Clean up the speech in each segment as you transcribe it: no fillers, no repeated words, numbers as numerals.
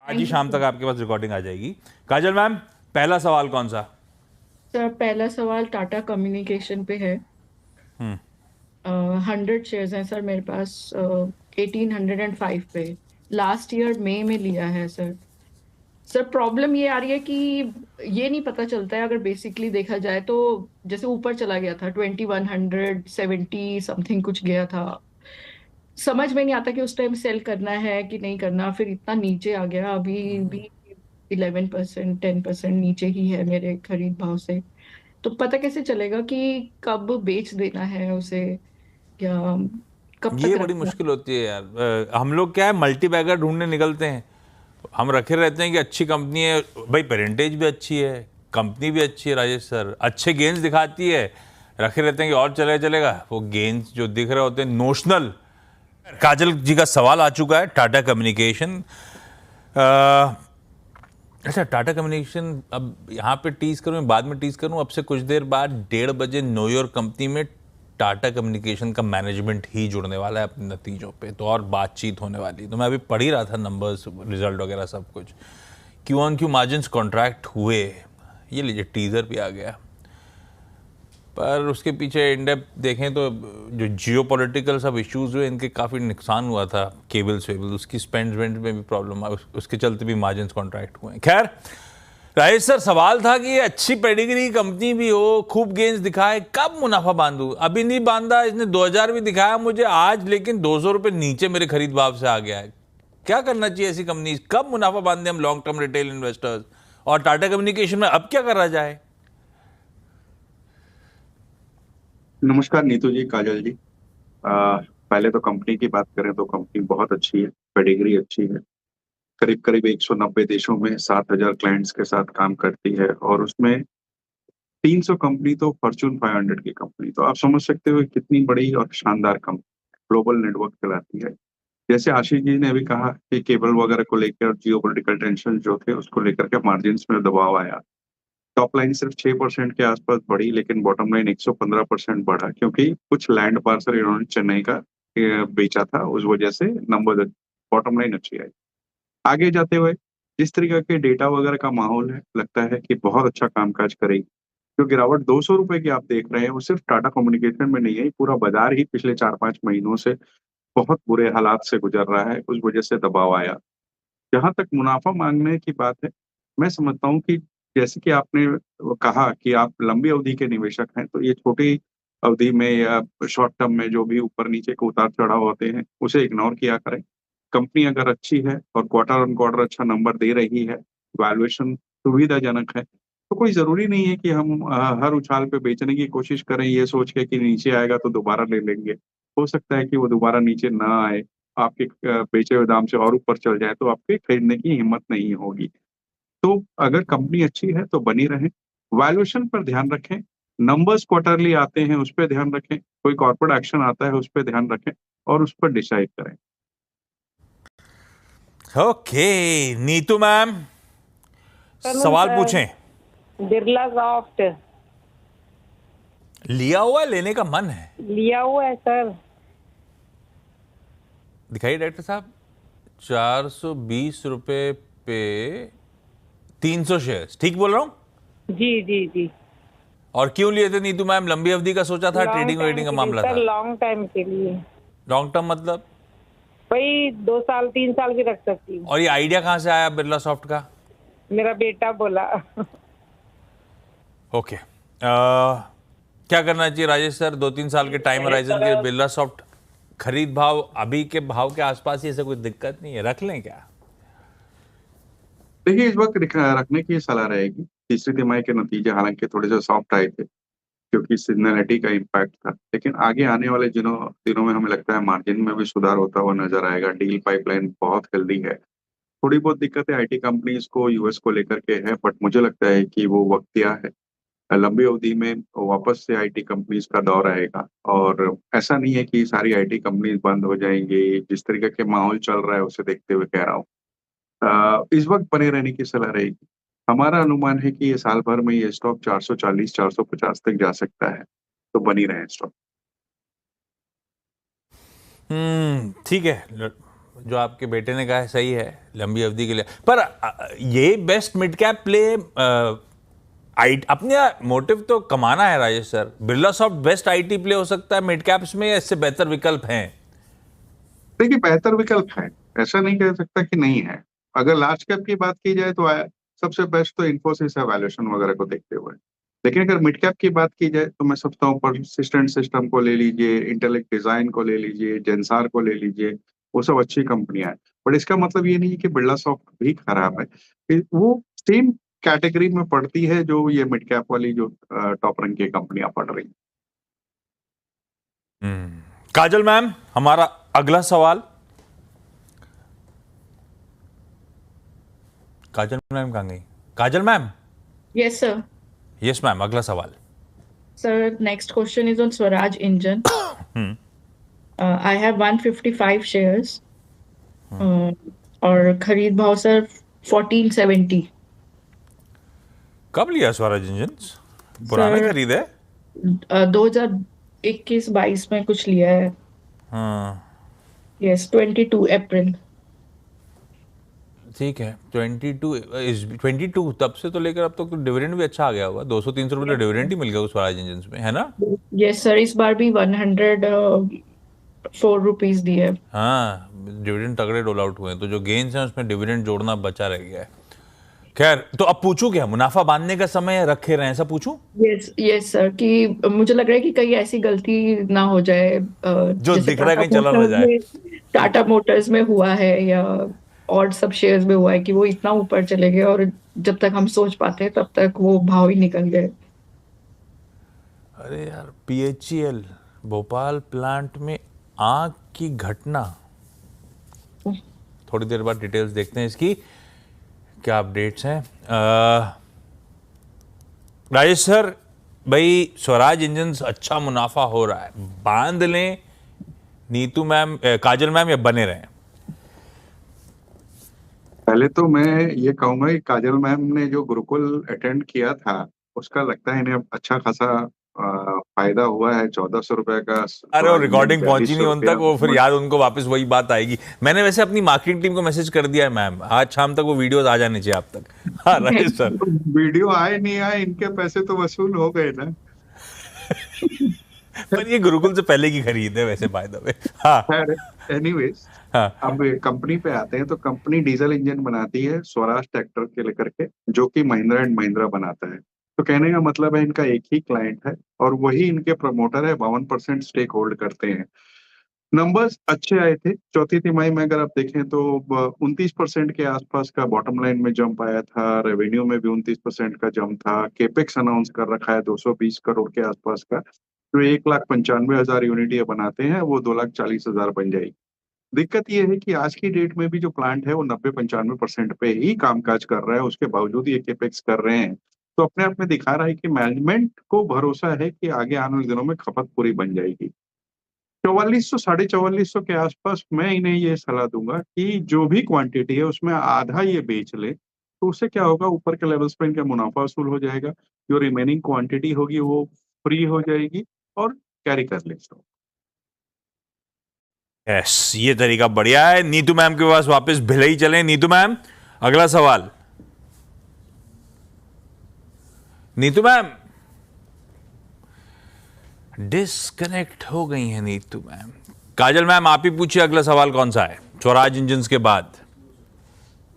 आज ही शाम तक आपके पास रिकॉर्डिंग आ जाएगी। काजल मैम, पहला सवाल कौन सा? सर पहला सवाल टाटा कम्युनिकेशन पे है। 100 शेयर्स हैं सर मेरे पास। 1805 पे लास्ट ईयर मई में लिया है सर। सर प्रॉब्लम ये आ रही है कि ये नहीं पता चलता है, अगर बेसिकली देखा जाए तो जैसे ऊपर चला गया था 2170 समथिंग कुछ गया था। समझ में नहीं आता कि उस टाइम सेल करना है कि नहीं करना, फिर इतना नीचे आ गया। अभी भी 11%, 10% नीचे ही है मेरे खरीद भाव से। तो पता कैसे चलेगा कि कब बेच देना है उसे, या कब ये तक बड़ी रखना मुश्किल होती है यार। हम लोग क्या है, मल्टी बैगर ढूंढने निकलते हैं। हम रखे रहते हैं कि अच्छी कंपनी है भाई, पेरेंटेज भी अच्छी है, कंपनी भी अच्छी है, राजेश सर अच्छे गेन्स दिखाती है। रखे रहते हैं कि और चलेगा, वो गेन्स जो दिख रहे होते हैं नोशनल। काजल जी का सवाल आ चुका है, टाटा कम्युनिकेशन। अच्छा, टाटा कम्युनिकेशन अब यहाँ पे टीज करूँ, बाद में टीज करूँ? अब से कुछ देर बाद 1:30 नो योर कंपनी में टाटा कम्युनिकेशन का मैनेजमेंट ही जुड़ने वाला है अपने नतीजों पे, तो और बातचीत होने वाली है। तो मैं अभी पढ़ ही रहा था नंबर्स, रिजल्ट वगैरह सब कुछ। Q on Q margins contract हुए, ये लीजिए टीजर भी आ गया। पर उसके पीछे इनडेप्थ देखें तो जो जियो पॉलिटिकल सब इश्यूज हुए, इनके काफ़ी नुकसान हुआ था। केबल्स वेबल उसकी स्पेंड में भी प्रॉब्लम है, उसके चलते भी मार्जिन कॉन्ट्रैक्ट हुए हैं। खैर राजेश सर, सवाल था कि ये अच्छी पेडिग्री कंपनी भी हो, खूब गेंस दिखाए, कब मुनाफा बांधू? अभी नहीं बांधा, इसने 2000 भी दिखाया मुझे आज, लेकिन 200 रुपये नीचे मेरे खरीद भाव से आ गया है। क्या करना चाहिए ऐसी कंपनी? कब मुनाफा बांधे हम लॉन्ग टर्म रिटेल इन्वेस्टर्स? और टाटा कम्युनिकेशन में अब क्या करा जाए? नमस्कार नीतू जी, काजल जी। पहले तो कंपनी की बात करें तो कंपनी बहुत अच्छी है, पेडिग्री अच्छी है। करीब करीब 190 देशों में 7,000 क्लाइंट्स के साथ काम करती है, और उसमें 300 कंपनी तो फॉर्च्यून 500 की कंपनी। तो आप समझ सकते हो कितनी बड़ी और शानदार कंपनी ग्लोबल नेटवर्क चलाती है। जैसे आशीष जी ने अभी कहा कि केबल वगैरह को लेकर जियो पोलिटिकल टेंशन जो थे उसको लेकर के मार्जिन में दबाव आया। टॉप लाइन सिर्फ 6% के आसपास बढ़ी, लेकिन बॉटम लाइन 115% बढ़ा, क्योंकि कुछ लैंड पार्सल इन्होंने चेन्नई का बेचा था, उस वजह से नंबर बॉटम लाइन अच्छी आई। आगे जाते हुए जिस तरीके के डेटा वगैरह का माहौल है, लगता है कि बहुत अच्छा कामकाज करेगी। जो गिरावट 200 रुपए की आप देख रहे हैं वो सिर्फ टाटा कम्युनिकेशन में नहीं है, पूरा बाजार ही पिछले 4-5 महीनों से बहुत बुरे हालात से गुजर रहा है, उस वजह से दबाव आया। जहां तक मुनाफा मांगने की बात है, मैं समझता हूँ कि जैसे कि आपने कहा कि आप लंबी अवधि के निवेशक हैं, तो ये छोटी अवधि में या शॉर्ट टर्म में जो भी ऊपर नीचे के उतार चढ़ाव होते हैं उसे इग्नोर किया करें। कंपनी अगर अच्छी है और क्वार्टर ऑन क्वार्टर अच्छा नंबर दे रही है, वैल्यूएशन सुविधाजनक है, तो कोई जरूरी नहीं है कि हम हर उछाल पे बेचने की कोशिश करें ये सोच के कि नीचे आएगा तो दोबारा ले लेंगे। हो सकता है कि वो दोबारा नीचे ना आए, आपके बेचे हुए दाम से और ऊपर चल जाए तो आपके खरीदने की हिम्मत नहीं होगी। तो अगर कंपनी अच्छी है तो बनी रहें, वैल्यूएशन पर ध्यान रखें, नंबर्स क्वार्टरली आते हैं उस पे ध्यान रखें, कोई कॉर्पोरेट एक्शन आता है उस पे ध्यान रखें और उस पर डिसाइड करें। ओके नीतू मैम, सवाल पूछें। बिरला सॉफ्ट लिया हुआ है, लेने का मन है? लिया हुआ है सर। दिखाइए डायरेक्टर साहब। 420 रुपए पे 300 शेयर्स, ठीक बोल रहा हूं? जी जी जी। और क्यों लिए थे नीतू मैम? लंबी अवधि का सोचा था, ट्रेडिंग वेडिंग का मामला था? लॉन्ग टाइम के लिए। लॉन्ग टर्म मतलब? वही 2 साल 3 साल भी रख सकती हूँ। और ये आइडिया कहाँ से आया बिरला सॉफ्ट का? मेरा बेटा बोला। ओके, क्या करना चाहिए राजेश सर? 2-3 साल के टाइम होराइजन के बिरला सॉफ्ट खरीद भाव अभी के भाव के आसपास ही, ऐसे कोई दिक्कत नहीं है, रख लें क्या? देखिए, इस वक्त रखने की सलाह रहेगी। तीसरी तिमाही के नतीजे हालांकि थोड़े से सॉफ्ट आए थे, क्योंकि सीजनैलिटी का इम्पैक्ट था, लेकिन आगे आने वाले दिनों में हमें लगता है मार्जिन में भी सुधार होता हुआ नजर आएगा। डील पाइपलाइन बहुत हेल्दी है। थोड़ी बहुत दिक्कतें आईटी कंपनीज को यूएस को लेकर के है, बट मुझे लगता है कि वो वक्तिया है। लंबी अवधि में वापस से आईटी कंपनीज का दौर आएगा, और ऐसा नहीं है कि सारी आईटी कंपनीज बंद हो जाएंगी। जिस तरीके के माहौल चल रहा है उसे देखते हुए कह रहा हूँ, इस वक्त बने रहने की सलाह रहेगी। हमारा अनुमान है कि ये साल भर में ये स्टॉक 440 450 तक जा सकता है, तो बनी रहे स्टॉक। ठीक है। जो आपके बेटे ने कहा है सही है लंबी अवधि के लिए, पर ये बेस्ट मिड कैप प्ले अपने मोटिव तो कमाना है Rajesh sir. Birla soft best IT play हो सकता है मिड कैप्स में, या इससे बेहतर विकल्प हैं? देखिए, बेहतर विकल्प है, ऐसा नहीं कह सकता कि नहीं है। अगर लार्ज कैप की बात की जाए तो सबसे बेस्ट तो इन्फोसिस है वैल्यूएशन वगैरह को देखते हुए। लेकिन अगर मिड कैप की बात की जाए तो मैं समझता हूँ परसिस्टेंट सिस्टम को ले लीजिए, इंटेलेक्ट डिजाइन को ले लीजिए, जेंसार को ले लीजिए, वो सब अच्छी कंपनियां हैं। बट इसका मतलब ये नहीं है कि बिरला सॉफ्ट भी खराब है, वो सेम कैटेगरी में पड़ती है जो ये मिड कैप वाली जो टॉप रैंक की कंपनियां पड़ रही हैं। काजल मैम, हमारा अगला सवाल। काजल मैम कहाँ गई? Kajal ma'am. Yes sir. Yes ma'am, अगला सवाल। Sir next question is on Swaraj engine. I have 155 shares और खरीद भाव सर 1470। कब लिया स्वराज इंजन? पुराना खरीद है? 2021-22 में कुछ लिया है। यस 22 अप्रैल। ठीक है, 22 तब से तो लेकर अब तक तो डिविडेंड भी अच्छा आ गया होगा। 200-300 रुपए तो डिविडेंड ही मिल गया स्वराज इंजन में, है ना? यस सर, इस बार भी 104 रुपीज दिए। हाँ, डिविडेंड तगड़े रोल आउट हुए हैं, तो जो गेन्स हैं उसमें डिविडेंड जोड़ना बचा रह गया है। खैर, तो अब पूछूं क्या, मुनाफा बांधने का समय रखे रहे, ऐसा पूछूं? यस सर, कि मुझे लग रहा है कि कहीं ऐसी गलती ना हो जाए जो दिख रहा है कहीं चला ना जाए। टाटा मोटर्स में हुआ है या और सब शेयर्स में हुआ है कि वो इतना ऊपर चले गए और जब तक हम सोच पाते हैं तब तक वो भाव ही निकल गए। अरे यार, PHEL भोपाल प्लांट में आग की घटना, थोड़ी देर बाद डिटेल्स देखते हैं इसकी, क्या अपडेट्स हैं। राजेश सर, भाई स्वराज इंजन्स अच्छा मुनाफा हो रहा है, बांध लें नीतू मैम, काजल मैम, या बने रहें? पहले तो मैं ये कहूंगा कि काजल मैम ने जो गुरुकुल अटेंड किया था उसका लगता है इन्हें अच्छा खासा फायदा हुआ है। 1400 रुपए का। अरे वो रिकॉर्डिंग पहुंची नहीं उन तक, वो फिर याद उनको वापस वही बात आएगी। मैंने वैसे अपनी मार्केटिंग टीम को मैसेज कर दिया है मैम, आज शाम तक वो वीडियोस आ जाने चाहिए आप तक। हाँ राजेश सर, वीडियो आए नहीं आए, इनके पैसे तो वसूल हो गए ना। पर ये गुरुकुल से पहले की खरीद है वैसे, बाय द वे। हाँ, एनीवेज, अब कंपनी पे आते हैं तो कंपनी डीजल इंजन बनाती है स्वराज ट्रैक्टर के लेकर के, जो कि महिंद्रा एंड महिंद्रा बनाता है। तो कहने का मतलब है इनका एक ही क्लाइंट है और वही इनके प्रमोटर है, 52% स्टेक होल्ड करते हैं। नंबर्स अच्छे आए थे चौथी तिमाही में, अगर आप देखें तो 29% के आसपास का बॉटम लाइन में जंप आया था, रेवेन्यू में भी 29% का जंप था। केपेक्स अनाउंस कर रखा है 220 करोड़ के आसपास का, जो 1,95,000 यूनिट ये बनाते हैं, वो 2,40,000 बन जाएगी। दिक्कत ये है कि आज की डेट में भी जो प्लांट है वो 90-95% पे ही कामकाज कर रहा है, उसके बावजूद ये केपेक्स कर रहे हैं। तो अपने आप में दिखा रहा है कि मैनेजमेंट को भरोसा है कि आगे आने वाले दिनों में खपत पूरी बन जाएगी। 4400 4450 के आसपास मैं इन्हें ये सलाह दूंगा कि जो भी क्वांटिटी है उसमें आधा ये बेच ले, तो उससे क्या होगा, ऊपर के लेवल्स पे इनका मुनाफा वसूल हो जाएगा, जो रिमेनिंग क्वांटिटी होगी वो फ्री हो जाएगी और कैरी कर ले। यस, ये तरीका बढ़िया है। नीतू मैम के पास वापस भिलाई चलें। नीतू मैम, अगला सवाल। नीतू मैम डिस्कनेक्ट हो गई है नीतू मैम। काजल मैम, आप ही पूछिए अगला सवाल कौन सा है स्वराज इंजन्स के बाद?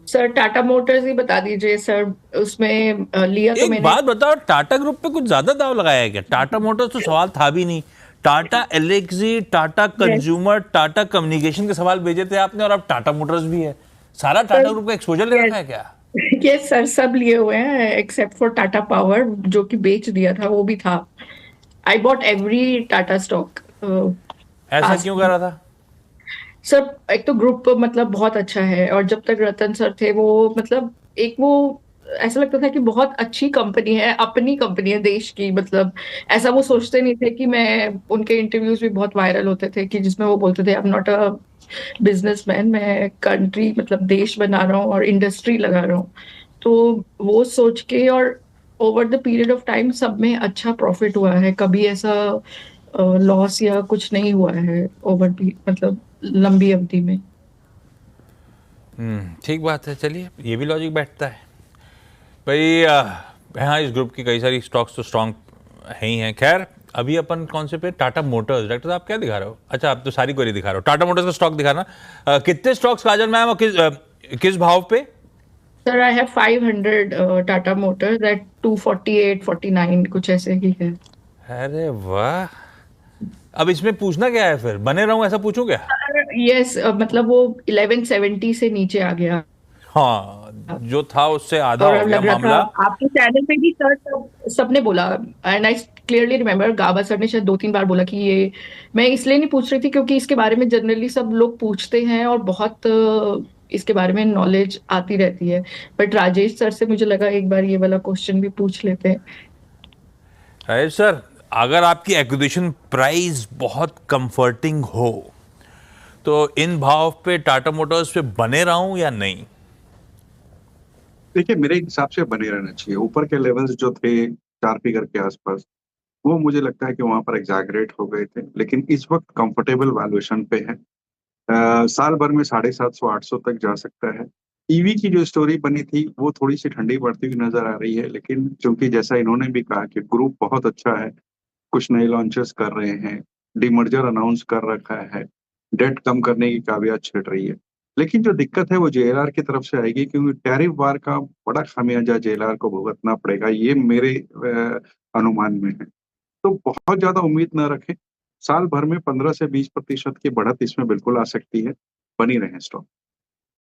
सर टाटा मोटर्स ही बता दीजिए सर, उसमें लिया तो मैंने। एक बात बताओ, टाटा ग्रुप पे कुछ ज्यादा दाव लगाया है क्या? टाटा मोटर्स तो सवाल था भी नहीं। टाटा एलेक्सी, टाटा कंज्यूमर, टाटा कम्युनिकेशन के सवाल भेजे थे आपने, और अब टाटा मोटर्स भी है। सारा टाटा ग्रुप का एक्सपोजर ले रखा है क्या? यस सर, सब लिए हुए हैं एक्सेप्ट फॉर टाटा पावर, जो कि बेच दिया था, वो भी था। I bought every Tata stock. ऐसा क्यों कर रहा था सर? एक तो ग्रुप मतलब बहुत अच्छा है, और जब तक रतन सर थे वो मतलब एक वो ऐसा लगता था कि बहुत अच्छी कंपनी है, अपनी कंपनी है देश की। मतलब ऐसा वो सोचते नहीं थे कि मैं, उनके इंटरव्यूज भी बहुत वायरल होते थे कि जिसमें वो बोलते थे I am not a businessman, मैं कंट्री मतलब देश बना रहा हूँ और इंडस्ट्री लगा रहा हूँ। तो वो सोच के, और over the period of time सब में अच्छा प्रॉफिट हुआ है, कभी ऐसा लॉस या कुछ नहीं हुआ है ओवर मतलब लंबी अवधि में। ठीक बात है, चलिए ये भी लॉजिक बैठता है भाई। हाँ, इस ग्रुप की कई सारी स्टॉक्स तो स्ट्रांग है ही हैं। खैर, अभी अपन कौन से पे, टाटा मोटर्स। डॉक्टर साहब क्या दिखा रहे हो? अच्छा, आप तो सारी क्वेरी दिखा रहे हो। टाटा मोटर्स का स्टॉक दिखाना। कितने स्टॉक्स काजल मैम और किस भाव पे? Sir, I have 500 Tata Motors at 248, 49 कुछ ऐसे ही है। अरे वाह, अब इसमें पूछना क्या है फिर? बने रहूं ऐसा पूछूं क्या? यस, मतलब वो 1170 से नीचे आ गया हाँ, जो था उससे आधा और हो अब गया लग रहा था मामला। आपके चैनल पे भी सर सबने बोला, and I clearly remember Gaba sir ने शायद 2-3 बार बोला कि ये, मैं इसलिए नहीं पूछ रही थी क्योंकि इसके बारे में जनरली सब लोग पूछते हैं और बहुत इसके बारे में नॉलेज आती रहती है, बट राजेश सर से मुझे लगा एक बार ये वाला क्वेश्चन भी पूछ लेते हैं। अरे सर, अगर आपकी एक्विजिशन प्राइस बहुत कंफर्टिंग हो तो इन भाव पे टाटा मोटर्स पे बने रहूं या नहीं? देखिए, मेरे हिसाब से बने रहना चाहिए। ऊपर के लेवल्स जो थे 4 फिगर के आसपास, वो मुझे लगता है कि वहां पर एग्जैगरेट हो गए थे, लेकिन इस वक्त कंफर्टेबल वैल्यूएशन पे है। साल भर में 750-800 तक जा सकता है। ईवी की जो स्टोरी बनी थी वो थोड़ी सी ठंडी पड़ती हुई नजर आ रही है, लेकिन क्योंकि जैसा इन्होंने भी कहा कि ग्रुप बहुत अच्छा है, कुछ नए लॉन्चेस कर रहे हैं, डीमर्जर अनाउंस कर रखा है, डेट कम करने की कावियात छिड़ रही है। लेकिन जो दिक्कत है वो जेएलआर की तरफ से आएगी, क्योंकि टैरिफ वार का बड़ा खामियाजा जेएलआर को भुगतना पड़ेगा, ये मेरे अनुमान में है। तो बहुत ज्यादा उम्मीद न रखें। साल भर में 15 से 20% की बढ़त इसमें बिल्कुल आ सकती है। बनी रहे स्टॉक।